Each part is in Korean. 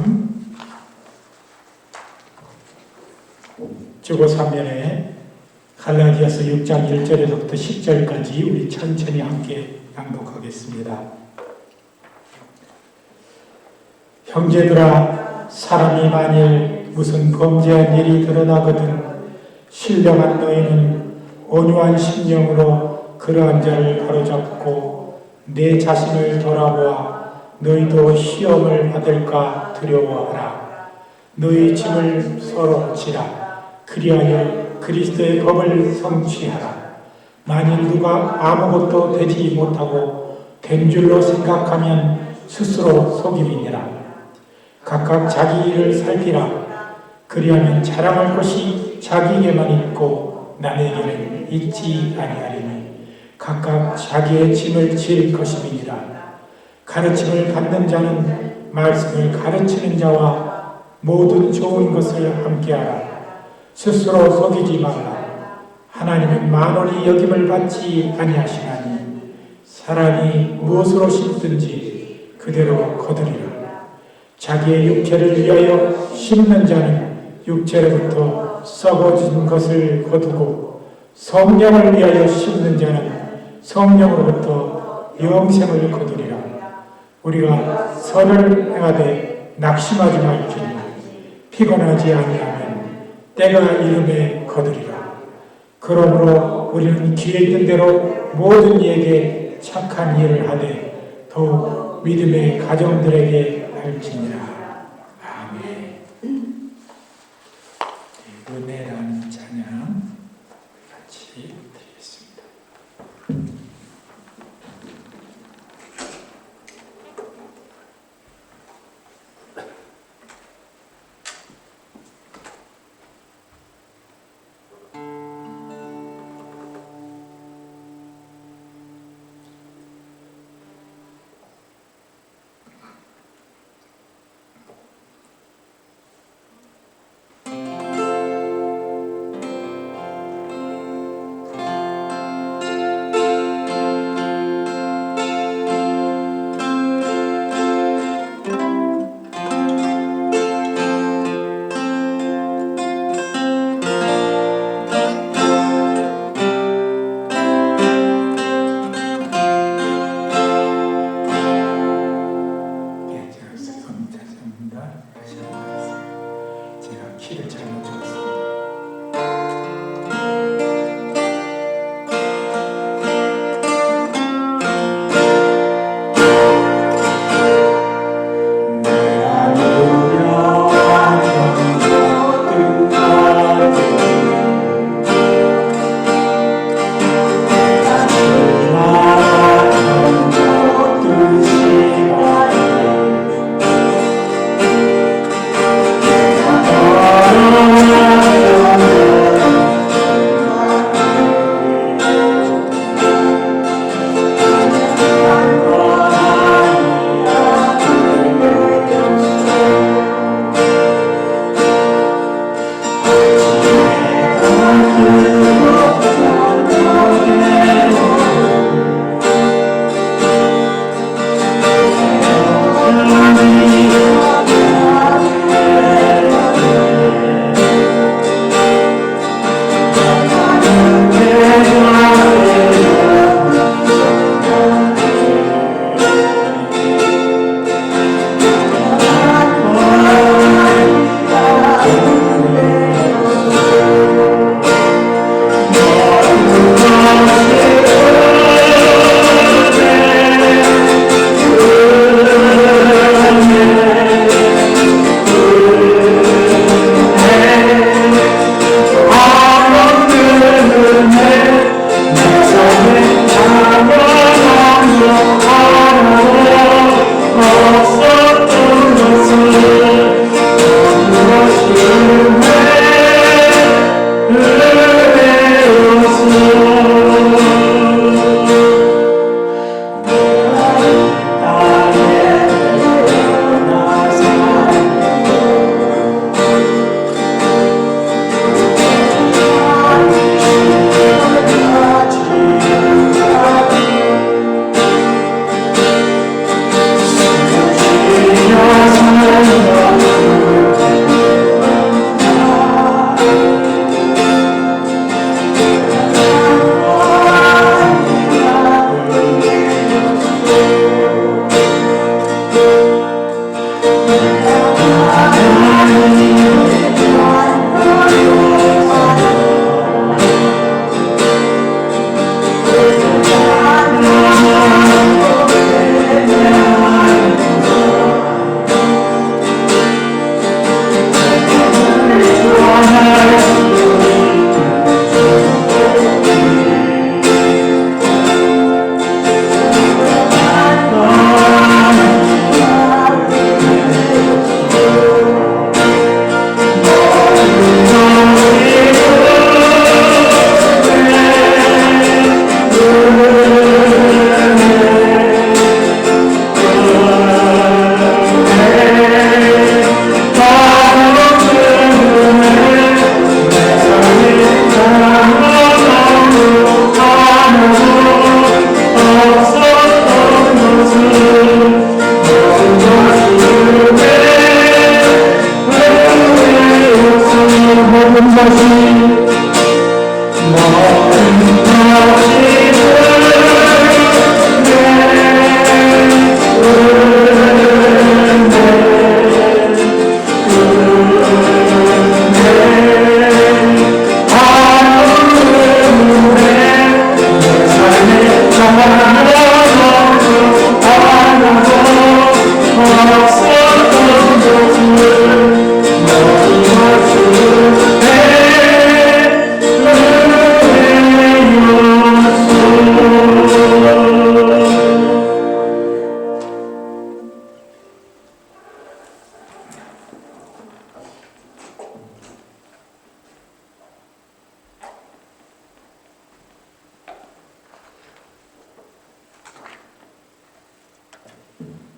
말씀 주고 3면에 갈라디아서 6장 1절에서부터 10절까지 우리 천천히 함께 낭독하겠습니다. 형제들아, 사람이 만일 무슨 범죄한 일이 드러나거든 신령한 너희는 온유한 심령으로 그러한 자를 바로잡고 내 자신을 돌아보아 너희도 시험을 받을까 두려워하라. 너희 짐을 서로 지라. 그리하여 그리스도의 법을 성취하라. 만일 누가 아무것도 되지 못하고 된 줄로 생각하면 스스로 속임이니라. 각각 자기 일을 살피라. 그리하면 자랑할 것이 자기에게만 있고 남에게는 있지 아니하리니 각각 자기의 짐을 질 것임이니라. 가르침을 받는 자는 말씀을 가르치는 자와 모든 좋은 것을 함께하라. 스스로 속이지 말라. 하나님은 만원이 여김을 받지 아니하시나니 사람이 무엇으로 심든지 그대로 거두리라. 자기의 육체를 위하여 심는 자는 육체로부터 썩어진 것을 거두고 성령을 위하여 심는 자는 성령으로부터 영생을 거두리라. 우리가 선을 행하되 낙심하지 말지니 피곤하지 아니하면 때가 이름에 거두리라. 그러므로 우리는 기회 있는 대로 모든 이에게 착한 일을 하되 더욱 믿음의 가정들에게 할지니라. 아멘. 은혜라는 찬양 같이 드리겠습니다.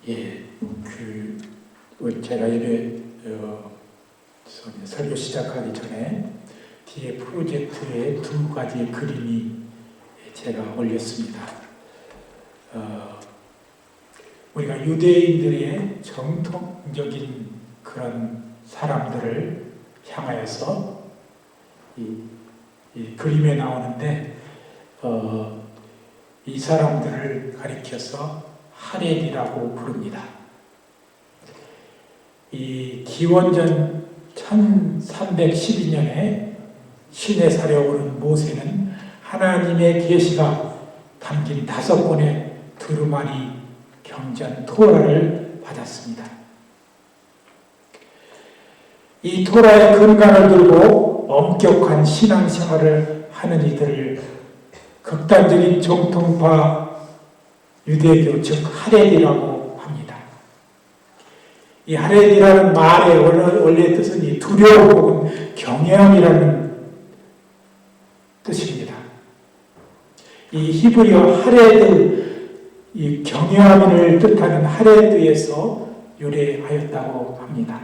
예, 제가 이래 설교 시작하기 전에 뒤에 프로젝트에 두 가지의 그림이 제가 올렸습니다. 우리가 유대인들의 정통적인 그런 사람들을 향하여서 이 그림에 나오는데 이 사람들을 가리켜서 하렛이라고 부릅니다. 이 기원전 1312년에 시내산에 오른 모세는 하나님의 계시가 담긴 5권의 두루마리 경전 토라를 받았습니다. 이 토라의 근간을 들고 엄격한 신앙생활을 하는 이들을 극단적인 정통파 유대교 즉 하렛이라고 합니다. 이 하렛이라는 말의 원래 뜻은 이 두려움 혹은 경외함이라는 뜻입니다. 이 히브리어 하렛을 이 경외함을 뜻하는 하렛에서 유래하였다고 합니다.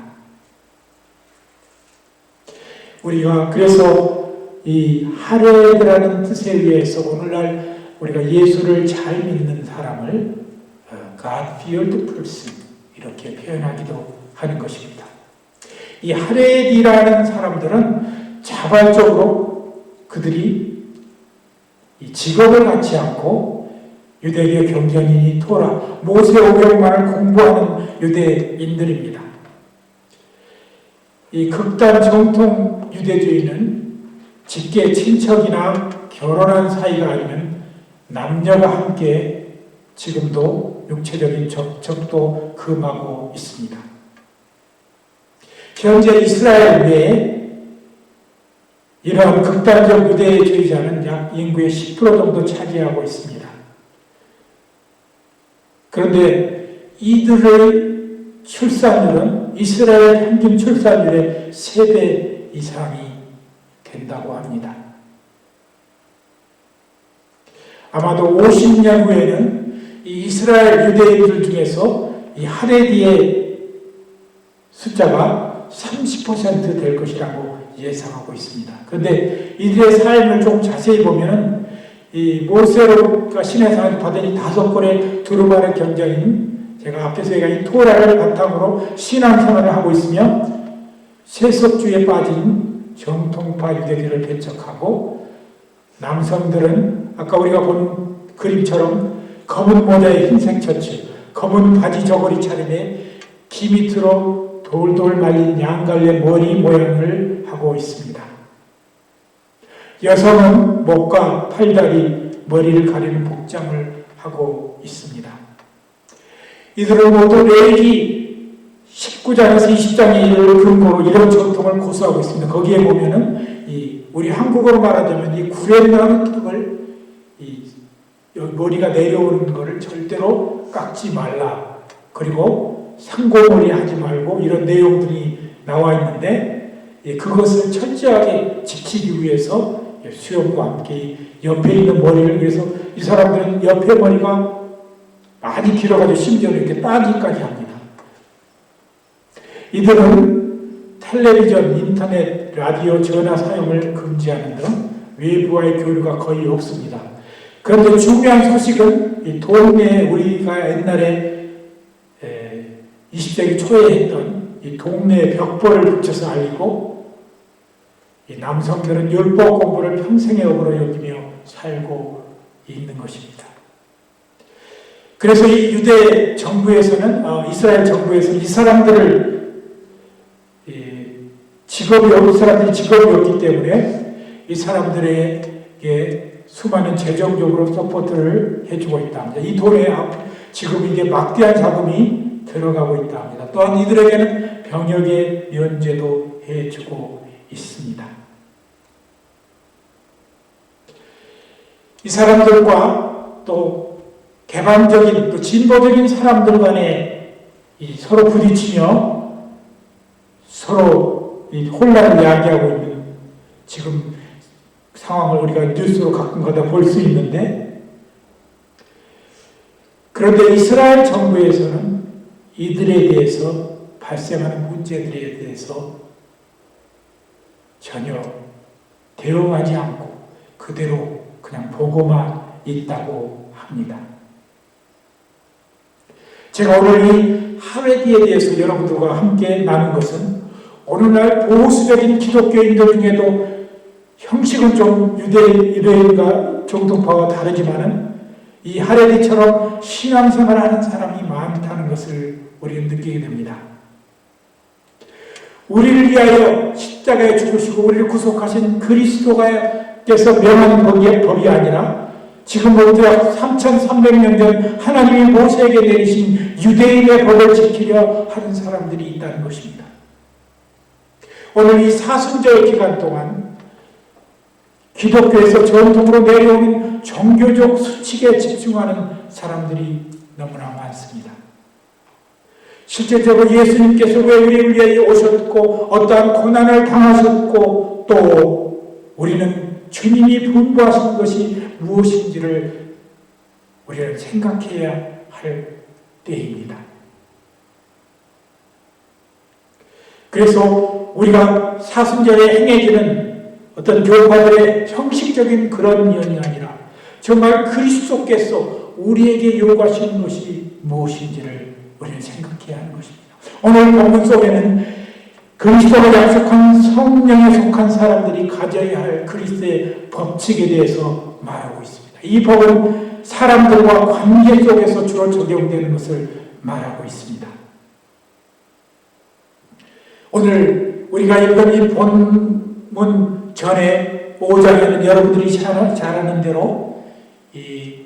우리가 그래서 이 하렛이라는 뜻에 의해서 오늘날 우리가 예수를 잘 믿는 사람을 God-feared person 이렇게 표현하기도 하는 것입니다. 이 하렛이라는 사람들은 자발적으로 그들이 이 직업을 갖지 않고 유대교 경전이니 토라, 모세 오경만을 공부하는 유대인들입니다. 이 극단 정통 유대주의는 직계 친척이나 결혼한 사이가 아니면 남녀가 함께 지금도 육체적인 접촉도 금하고 있습니다. 현재 이스라엘 내에 이러한 극단적 유대주의자는 약 인구의 10% 정도 차지하고 있습니다. 그런데 이들의 출산율은 이스라엘 평균 출산율의 3배 이상이 된다고 합니다. 아마도 50년 후에는 이 이스라엘 유대인들 중에서 이 하렛의 숫자가 30% 될 것이라고 예상하고 있습니다. 그런데 이들의 삶을 좀 자세히 보면은 이 모세로가 시내산에서 받은 이 5권의 두루마리 경전인 제가 앞에서 얘기한 이 토라를 바탕으로 신앙생활을 하고 있으며 세속주의에 빠진 정통파 유대교를 배척하고 남성들은 아까 우리가 본 그림처럼 검은 모자에 흰색 셔츠, 검은 바지 저고리 차림에 귀 밑으로 돌돌 말린 양갈래 머리 모양을 하고 있습니다. 여성은 목과 팔다리, 머리를 가리는 복장을 하고 있습니다. 이들은 모두 레위기 19장에서 20장에 이를 근거로 이런 전통을 고수하고 있습니다. 거기에 보면은 우리 한국어로 말하자면 이 구레나루 턱을 머리가 내려오는 것을 절대로 깎지 말라. 그리고 상고머리 하지 말고 이런 내용들이 나와 있는데 그것을 철저하게 지키기 위해서 수염과 함께 옆에 있는 머리를 위해서 이 사람들은 옆에 머리가 많이 길어가지고 심지어는 이렇게 따기까지 합니다. 이들은 텔레비전, 인터넷, 라디오, 전화 사용을 금지하는 등 외부와의 교류가 거의 없습니다. 그런데 중요한 소식은 이 동네에 우리가 옛날에 20세기 초에 했던 이 동네에 벽보를 붙여서 알리고 이 남성들은 율법 공부를 평생의 업으로 여기며 살고 있는 것입니다. 그래서 이 유대 정부에서는 이스라엘 정부에서는 이 사람들이 직업이 없기 때문에 이 사람들에게 수많은 재정적으로 서포트를 해주고 있다 합니다. 이 돈에 지금 이게 막대한 자금이 들어가고 있다 합니다. 또한 이들에게는 병역의 면제도 해주고 있습니다. 이 사람들과 또 개방적인, 또 진보적인 사람들 간에 서로 부딪히며 서로 혼란을 야기하고 있는 지금 상황을 우리가 뉴스로 가끔가다 볼 수 있는데, 그런데 이스라엘 정부에서는 이들에 대해서 발생하는 문제들에 대해서 전혀 대응하지 않고 그대로 그냥 보고만 있다고 합니다. 제가 오늘 이 하레디에 대해서 여러분들과 함께 나눈 것은 오늘날 보수적인 기독교인들 중에도 형식은 좀 유대인과 정통파와 다르지만은 이 하레디처럼 신앙생활을 하는 사람이 많다는 것을 우리는 느끼게 됩니다. 우리를 위하여 십자가에 죽으시고 우리를 구속하신 그리스도께서 명한 법이 아니라 지금부터 3300년 전 하나님이 모세에게 내리신 유대인의 법을 지키려 하는 사람들이 있다는 것입니다. 오늘 이 사순절 기간 동안 기독교에서 전통으로 내려오는 종교적 수칙에 집중하는 사람들이 너무나 많습니다. 실제적으로 예수님께서 왜 우리를 위해 오셨고 어떠한 고난을 당하셨고 또 우리는 주님이 분부하신 것이 무엇인지를 우리는 생각해야 할 때입니다. 그래서 우리가 사순절에 행해지는 어떤 교파들의 형식적인 그런 면이 아니라 정말 그리스도께서 우리에게 요구하시는 것이 무엇인지를 우리는 생각해야 하는 것입니다. 오늘 본문 속에는 그리스도가 약속한 성령에 속한 사람들이 가져야 할 그리스도의 법칙에 대해서 말하고 있습니다. 이 법은 사람들과 관계 속에서 주로 적용되는 것을 말하고 있습니다. 오늘 우리가 읽은 이 본문 전에 5장에는 여러분들이 잘 아는 대로 이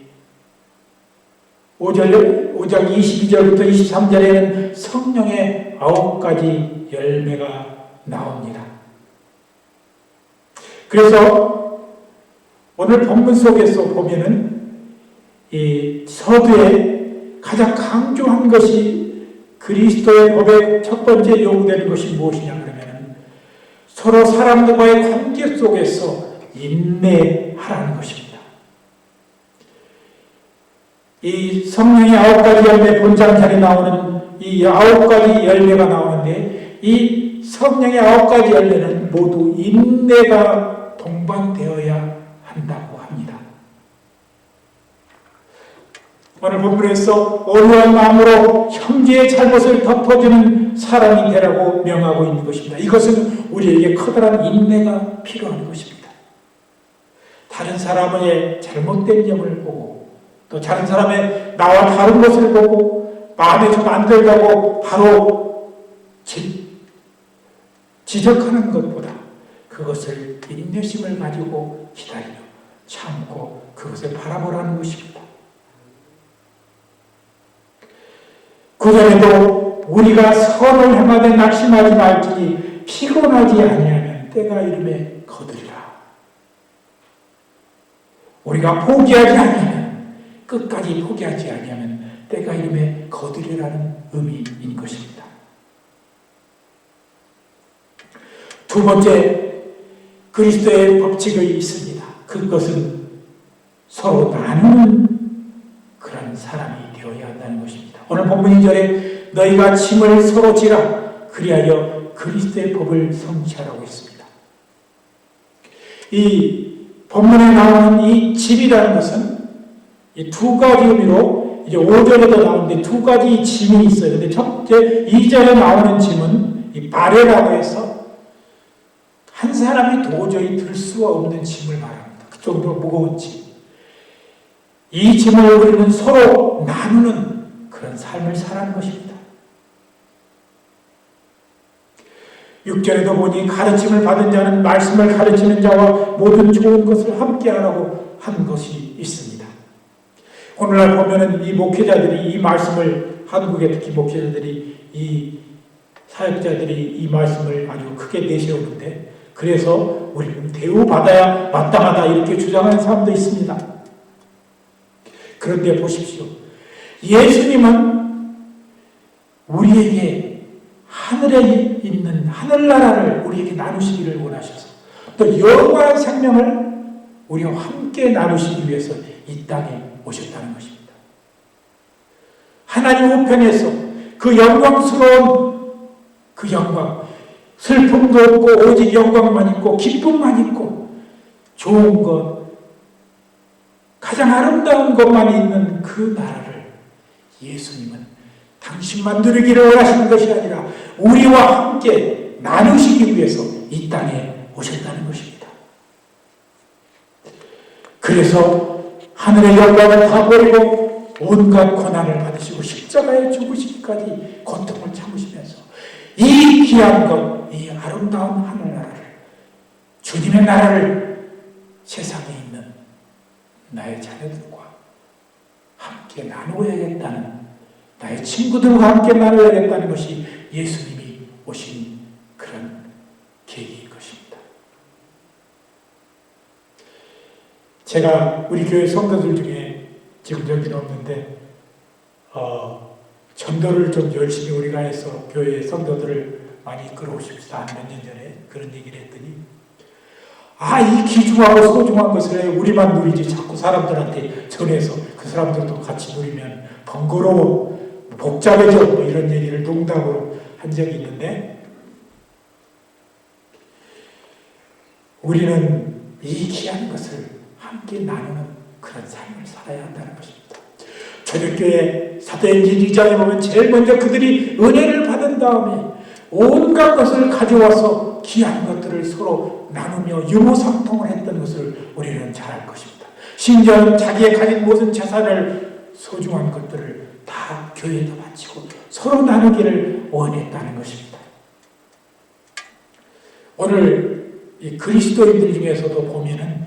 5장 22절부터 23절에는 성령의 9가지 열매가 나옵니다. 그래서 오늘 본문 속에서 보면은 이 서두에 가장 강조한 것이 그리스도의 법의 첫 번째 요구되는 것이 무엇이냐 그러면은 서로 사람들과의 관계 속에서 인내하라는 것입니다. 이 성령의 9가지 열매 본장판에 나오는 이 9가지 열매가 나오는데 이 성령의 9가지 열매는 모두 인내가 동반되어야 한다고 합니다. 오늘 본문에서 온유한 마음으로 형제의 잘못을 덮어주는 사람이 되라고 명하고 있는 것입니다. 이것은 우리에게 커다란 인내가 필요한 것입니다. 다른 사람의 잘못된 점을 보고 또 다른 사람의 나와 다른 것을 보고 마음에 좀 안 들다고 바로 지적하는 것보다 그것을 인내심을 가지고 기다리며 참고 그것을 바라보라는 것입니다. 그전에도 우리가 선을 행하되 낙심하지 말지니 피곤하지 아니하면 때가 이름에 거두리라. 우리가 포기하지 아니하면, 끝까지 포기하지 아니하면 때가 이름에 거두리라는 의미인 것입니다. 두 번째, 그리스도의 법칙이 있습니다. 그것은 서로 나누는 그런 사람이 되어야 한다는 것입니다. 오늘 본문 2절에 너희가 짐을 서로 지라 그리하여 그리스도의 법을 성취하라고 했습니다. 이 본문에 나오는 이 짐이라는 것은 이 두 가지 의미로 이제 5절에도 나오는데 두 가지 짐이 있어요. 근데 첫째 2절에 나오는 짐은 이 바레라고 해서 한 사람이 도저히 들 수가 없는 짐을 말합니다. 그 정도로 무거운 짐. 이 짐을 우리는 서로 나누는 그런 삶을 살아가는 것입니다. 6절에도 보니 가르침을 받은 자는 말씀을 가르치는 자와 모든 좋은 것을 함께하라고 한 것이 있습니다. 오늘날 보면은 이 목회자들이 이 말씀을, 한국의 특히 목회자들이, 이 사역자들이 이 말씀을 아주 크게 내세우는데, 그래서 우리는 대우받아야 마땅하다 이렇게 주장하는 사람도 있습니다. 그런데 보십시오. 예수님은 우리에게 하늘에 있는 하늘나라를 우리에게 나누시기를 원하셔서 또 영원한 생명을 우리와 함께 나누시기 위해서 이 땅에 오셨다는 것입니다. 하나님 우편에서 그 영광스러운 그 영광, 슬픔도 없고 오직 영광만 있고 기쁨만 있고 좋은 것, 가장 아름다운 것만 있는 그 나라를 예수님은 당신만 누리기를 원하시는 것이 아니라 우리와 함께 나누시기 위해서 이 땅에 오셨다는 것입니다. 그래서 하늘의 영광을 다 버리고 온갖 고난을 받으시고 십자가에 죽으시기까지 고통을 참으시면서 이 귀한 것, 이 아름다운 하늘나라를, 주님의 나라를 세상에 있는 나의 자녀들과 함께 나누어야겠다는, 나의 친구들과 함께 나누어야겠다는 것이 예수님이 오신 그런 계기인 것입니다. 제가 우리 교회 성도들 중에 지금 여기는 없는데 전도를 좀 열심히 우리가 해서 교회 성도들을 많이 이끌어오십시다. 몇 년 전에 그런 얘기를 했더니 이 귀중하고 소중한 것을 우리만 누리지 자꾸 사람들한테 전해서 그 사람들도 같이 누리면 번거로워 복잡해져 뭐 이런 얘기를 농담으로 한 적이 있는데, 우리는 이 귀한 것을 함께 나누는 그런 삶을 살아야 한다는 것입니다. 초대교회 사도행전 2장에 보면 제일 먼저 그들이 은혜를 받은 다음에 온갖 것을 가져와서 귀한 것들을 서로 나누며 유무상통을 했던 것을 우리는 잘 알 것입니다. 심지어는 자기의 가진 모든 재산을, 소중한 것들을 다 교회에다 바치고 서로 나누기를 원했다는 것입니다. 오늘 이 그리스도인들 중에서도 보면은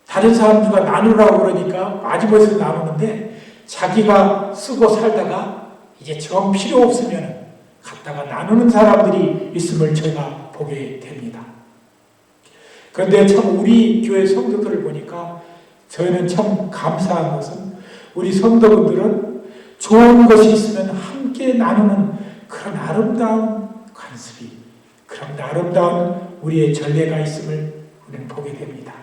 다른 사람들과 나누라고 그러니까 마지못해서 나누는데 자기가 쓰고 살다가 이제 정 필요 없으면 갖다가 나누는 사람들이 있음을 제가 보게 됩니다. 그런데 참 우리 교회 성도들을 보니까 저희는 참 감사한 것은 우리 성도분들은 좋은 것이 있으면 함께 나누는 그런 아름다운 관습이, 그런 아름다운 우리의 전례가 있음을 우리는 보게 됩니다.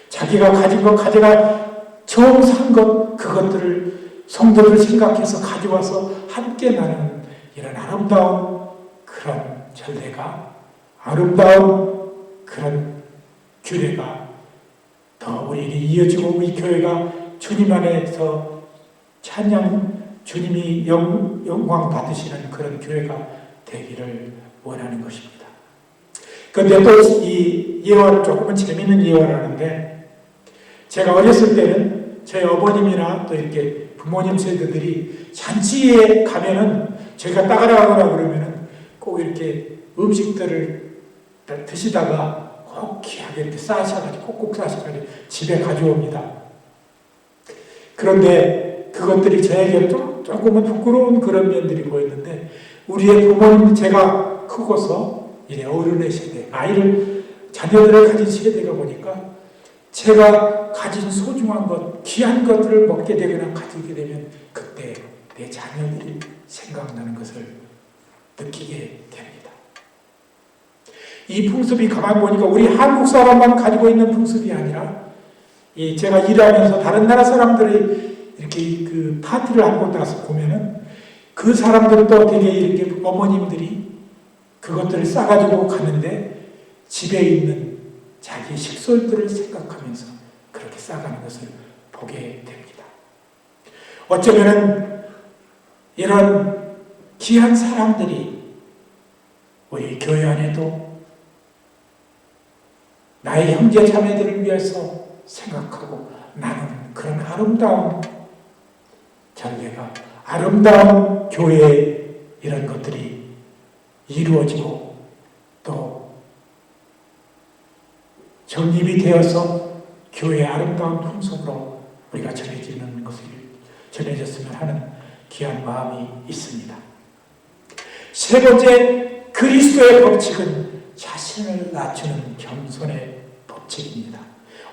자기가 가진 것, 가져가 처음 산 것, 그것들을 성도들 생각해서 가져와서 함께 나누는 이런 아름다운 그런 전례가, 아름다운 그런 규례가 더 우리에게 이어지고 우리 교회가 주님 안에서 찬양, 주님이 영광 받으시는 그런 교회가 되기를 원하는 것입니다. 그런데 또 이 예화를 조금은 재미있는 예화를 하는데, 제가 어렸을 때는 저희 어머님이나 또 이렇게 부모님 세대들이 잔치에 가면은 저희가 따라가거나 그러면은 꼭 이렇게 음식들을 드시다가 꼭 귀하게 이렇게 싸셔가지고 꼭꼭 싸셔가지고 집에 가져옵니다. 그런데 그것들이 저에게는 조금은 부끄러운 그런 면들이 보였는데, 우리의 부모님, 제가 크고서 이제 어른의 세대, 자녀들을 가진 세대가 보니까 제가 가진 소중한 것, 귀한 것들을 먹게 되거나 가지게 되면 그때 내 자녀들이 생각나는 것을 느끼게 됩니다. 이 풍습이 가만히 보니까 우리 한국 사람만 가지고 있는 풍습이 아니라, 제가 일하면서 다른 나라 사람들이 이렇게 그 파티를 하고 나서 보면은 그 사람들도 되게 이렇게 어머님들이 그것들을 싸가지고 가는데 집에 있는 자기 식솔들을 생각하면서 그렇게 싸가는 것을 보게 됩니다. 어쩌면은 이런 귀한 사람들이 우리 교회 안에도 나의 형제 자매들을 위해서 생각하고 나누는 그런 아름다운 전례가, 아름다운 교회에 이런 것들이 이루어지고 또 정립이 되어서 교회의 아름다운 풍속으로 우리가 전해졌으면 하는 귀한 마음이 있습니다. 세 번째, 그리스도의 법칙은 자신을 낮추는 겸손의 법칙입니다.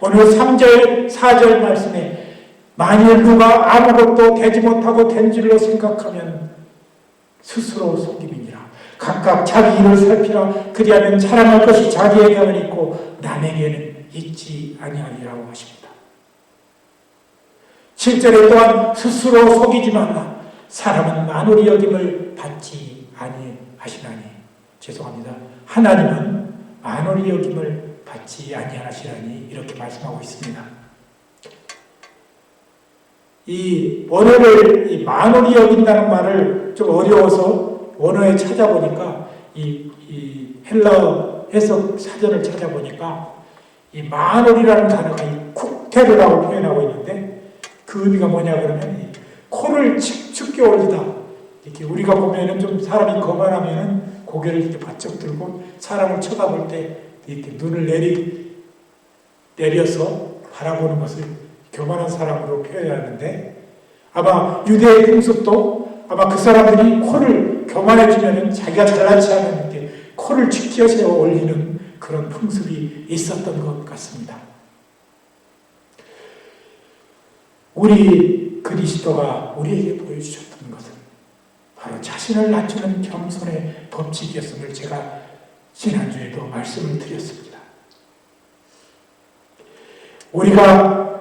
오늘 3절, 4절 말씀에 만일 누가 아무것도 되지 못하고 된 줄로 생각하면 스스로 속임이니라. 각각 자기 일을 살피라. 그리하면 자랑할 것이 자기에게만 있고 남에게는 있지 아니하리라고 하십니다. 7절에 또한 스스로 속이지 말라. 사람은 만홀히 여김을 받지 아니하시나니. 죄송합니다. 하나님은 만홀히 여김을 받지 아니하시라니 이렇게 말씀하고 있습니다. 이 원어를 만홀히 여긴다는 말을 좀 어려워서 원어에 찾아보니까 이 헬라어 해석 사전을 찾아보니까 이 만홀이라는 단어가 이 쿡테르라고 표현하고 있는데 그 의미가 뭐냐 그러면 이 코를 축게 올리다. 이렇게 우리가 보면은 좀 사람이 거만하면은 고개를 이렇게 바짝 들고 사람을 쳐다볼 때 이렇게 눈을 내려서 바라보는 것을 교만한 사람으로 표현하는데, 아마 유대의 풍습도 아마 그 사람들이 코를 교만해지면 자기가 잘나지 않은 이렇게 코를 치켜 세워 올리는 그런 풍습이 있었던 것 같습니다. 우리 그리스도가 우리에게 보여주셨던 것은 바로 자신을 낮추는 겸손의 법칙이었음을 제가 지난주에도 말씀을 드렸습니다. 우리가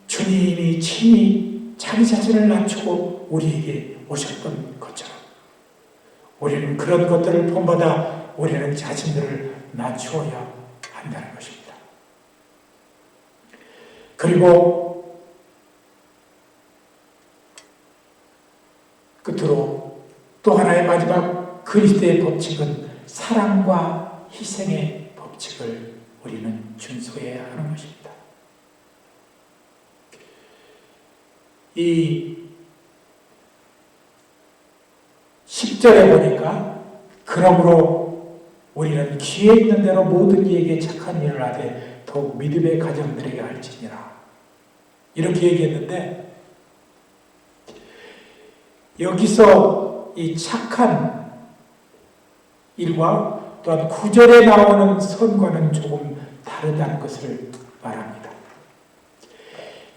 주님이 친히 자기 자신을 낮추고 우리에게 오셨던 것처럼 우리는 그런 것들을 본받아 우리는 자신들을 낮추어야 한다는 것입니다. 그리고 끝으로 또 하나의 마지막 그리스도의 법칙은 사랑과 희생의 법칙을 우리는 준수해야 하는 것입니다. 이 10절에 보니까 그러므로 우리는 기회 있는 대로 모든 이에게 착한 일을 하되 더욱 믿음의 가정들에게 할지니라 이렇게 얘기했는데, 여기서 이 착한 일과 또한 9절에 나오는 선과는 조금 다르다는 것을 말합니다.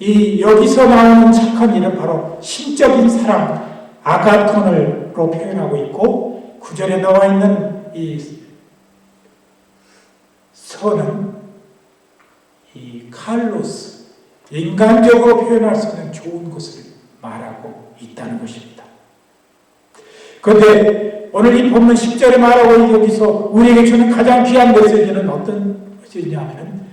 이 여기서 나오는 착한 일은 바로 신적인 사랑, 아가톤으로 표현하고 있고, 9절에 나와 있는 이 선은 이 칼로스, 인간적으로 표현할 수 있는 좋은 것을 말하고 있다는 것입니다. 그런데 오늘 이 본문 10절에 말하고 여기서 우리에게 주는 가장 귀한 메시지는 어떤 것이냐면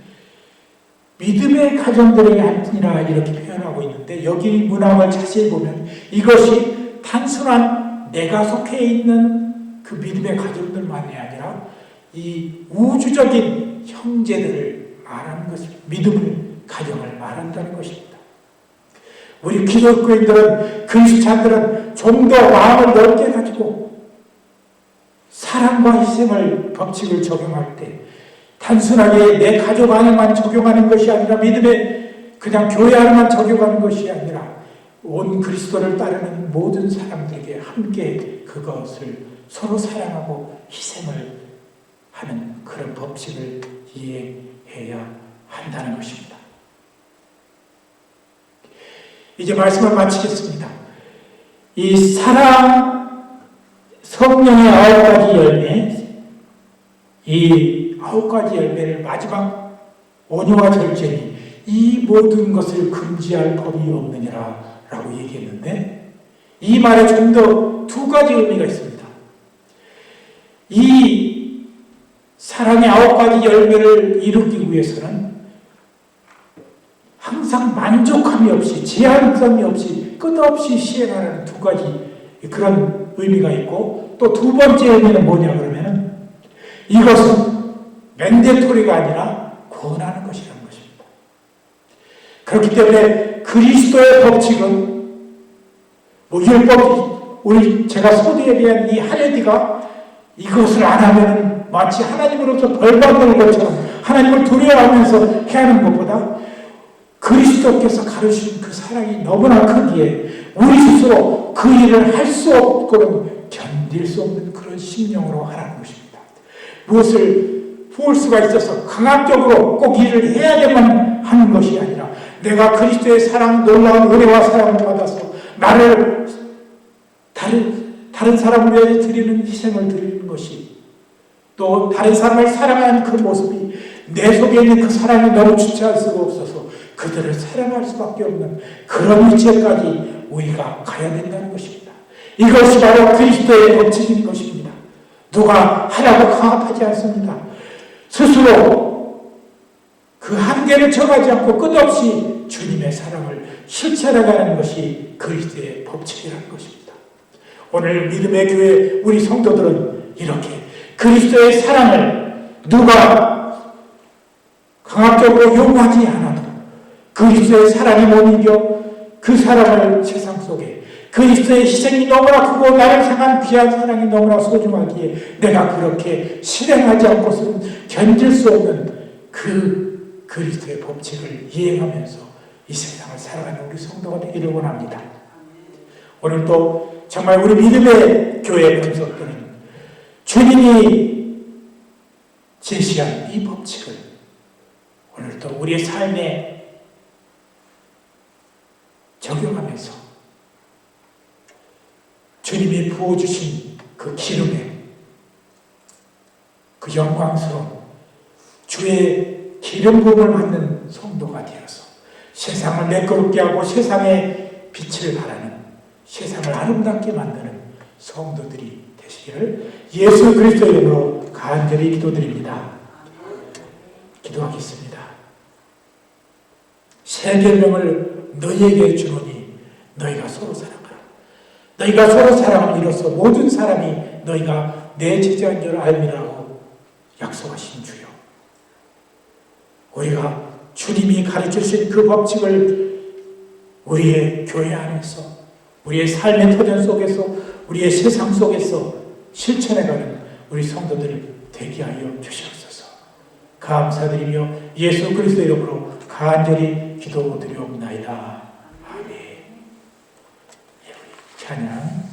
믿음의 가정들에게 할지니라 이렇게 표현하고 있는데, 여기 문항을 자세히 보면 이것이 단순한 내가 속해 있는 그 믿음의 가정들만이 아니라 이 우주적인 형제들을 말하는 것입니다. 믿음을 가정을 말한다는 것입니다. 우리 기독교인들은, 그리스찬들은 좀 더 마음을 넓게 가지고 사랑과 희생을 법칙을 적용할 때 단순하게 내 가족 안에만 적용하는 것이 아니라 믿음에 그냥 교회 안에만 적용하는 것이 아니라 온 그리스도를 따르는 모든 사람들에게 함께 그것을 서로 사랑하고 희생을 하는 그런 법칙을 이해해야 한다는 것입니다. 이제 말씀을 마치겠습니다. 이 사랑, 성령의 9가지 열매, 이 9가지 열매를 마지막 온유와 절제니 이 모든 것을 금지할 법이 없느니라 라고 얘기했는데, 이 말에 좀 더 2가지 의미가 있습니다. 이 사랑의 9가지 열매를 이루기 위해서는 항상 만족함이 없이, 제한점이 없이 끝없이 시행하는 2가지 그런 의미가 있고, 또 2번째 의미는 뭐냐 그러면 이것은 맨데토리가 아니라 권하는 것이라는 것입니다. 그렇기 때문에 그리스도의 법칙은 율법, 제가 소두에 대한 이 할례디가 이것을 안 하면 마치 하나님으로서 벌받는 것처럼 하나님을 두려워하면서 해야 하는 것보다 그리스도께서 가르치신 그 사랑이 너무나 크기에 우리 스스로 그 일을 할 수 없고는 견딜 수 없는 그런 심령으로 하라는 것입니다. 무엇을 부을 수가 있어서 강압적으로 꼭 일을 해야만 하는 것이 아니라 내가 그리스도의 사랑, 놀라운 은혜와 사랑을 받아서 나를 다른 사람을 위해 드리는 희생을 드리는 것이, 또 다른 사람을 사랑하는 그 모습이 내 속에 있는 그 사랑이 너무 주체할 수가 없어서 그들을 사랑할 수밖에 없는 그런 위치까지 우리가 가야 된다는 것입니다. 이것이 바로 그리스도의 법칙인 것입니다. 누가 하라고 강압하지 않습니다. 스스로 그 한계를 정하지 않고 끝없이 주님의 사랑을 실천해가는 것이 그리스도의 법칙이라는 것입니다. 오늘 믿음의 교회 우리 성도들은 이렇게 그리스도의 사랑을 누가 강압적으로 요구하지 않아도 그리스도의 사랑이 못 이겨 그 사랑을 세상 속에 그리스도의 희생이 너무나 크고 나를 향한 귀한 사랑이 너무나 소중하기에 내가 그렇게 실행하지 않고서는 견딜 수 없는 그 그리스도의 법칙을 이행하면서 이 세상을 살아가는 우리 성도가 되기를 원합니다. 오늘도 정말 우리 믿음의 교회 분석들은 주님이 제시한 이 법칙을 오늘도 우리의 삶에 적용하면서 주님이 부어주신 그 기름에 그 영광스러운 주의 기름 부음을 받는 성도가 되어서 세상을 매끄럽게 하고 세상에 빛을 발하는, 세상을 아름답게 만드는 성도들이 되시기를 예수 그리스도의 이름으로 간절히 기도드립니다. 기도하겠습니다. 새 계명을 너희에게 주노니 너희가 서로 사랑하라. 너희가 서로 사랑을 이뤄서 모든 사람이 너희가 내 제자인 줄 알미라고 약속하신 주여, 우리가 주님이 가르치신 그 법칙을 우리의 교회 안에서, 우리의 삶의 터전 속에서, 우리의 세상 속에서 실천해가는 우리 성도들 되게 하여 주시옵소서. 감사드리며 예수 그리스도의 이름으로 간절히 기도드리옵나이다. 아멘. 찬양.